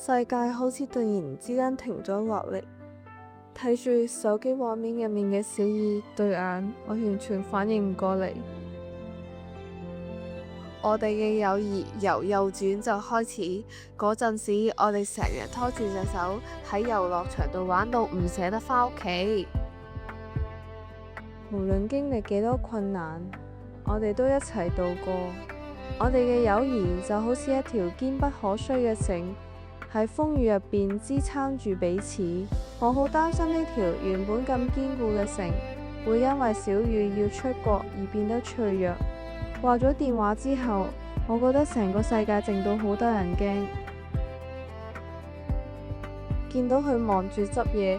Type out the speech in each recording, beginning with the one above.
世界好似突然之間停咗落嚟，睇住手機畫面入面嘅小二對眼，我完全反應唔過嚟。我哋嘅友誼由幼稚園就開始，嗰陣時我哋成日拖住隻手喺遊樂場度玩到唔捨得返屋企。無論經歷幾多困難，我哋都一齊度過。我哋嘅友誼就好似一條堅不可摧嘅繩，喺風雨入邊支撐住彼此。我好擔心呢條原本咁堅固嘅繩，會因為小雨要出國而變得脆弱。掛咗電話之後，我覺得成個世界靜到好得人驚。見到佢忙住執嘢，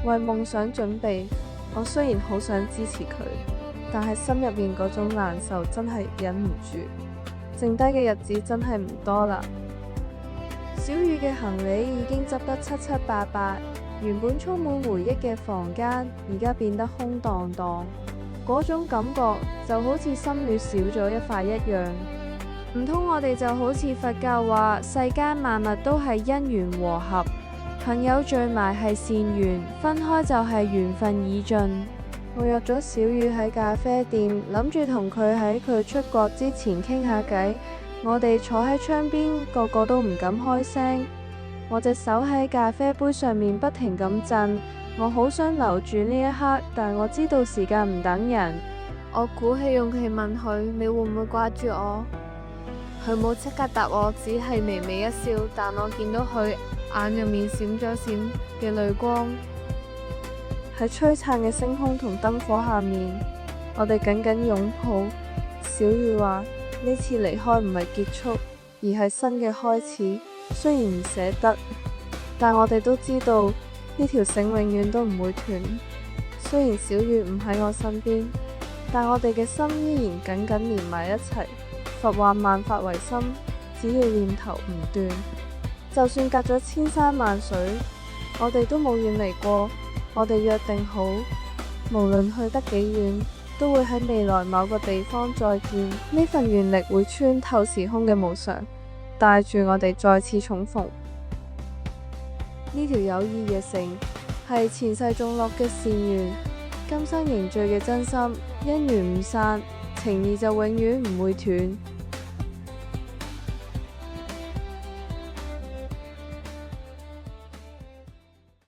為夢想準備，我雖然好想支持佢，但係心入面嗰種難受真係忍唔住。剩低嘅日子真係唔多啦。小雨嘅行李已經執得七七八八，原本充滿回憶嘅房間，而家變得空蕩蕩。嗰種感覺就好似心裏少咗一塊一樣。唔通我哋就好似佛教話，世間萬物都係因緣和合，朋友聚埋係善緣，分開就係緣分已盡。我約咗小雨喺咖啡店，諗住同佢喺佢出國之前傾下偈。我哋坐喺窗邊，個個都唔敢開聲。我隻手喺咖啡杯上面不停咁震。我好想留住呢一刻，但我知道時間唔等人。我鼓起勇氣問佢：你會唔會掛住我？佢冇即刻答我，只係微微一笑。但我見到佢眼入面閃咗閃嘅淚光。喺璀璨嘅星空同燈火下面，我哋緊緊擁抱。小雨話：呢次離開唔係結束，而係新嘅開始。雖然唔捨得，但我哋都知道呢條繩永遠都唔會斷。雖然小雨唔喺我身邊，但我哋嘅心依然緊緊連埋一齊。佛話萬法唯心，只要念頭唔斷，就算隔咗千山萬水，我哋都冇遠離過。我哋約定好，無論去得幾遠，都會喺未來某個地方再見。呢份願力會穿透時空嘅無常，帶住我哋再次重逢。呢條友誼嘅繩，係前世種落嘅善緣，今生凝聚嘅真心，因緣唔散，情誼就永遠唔會斷。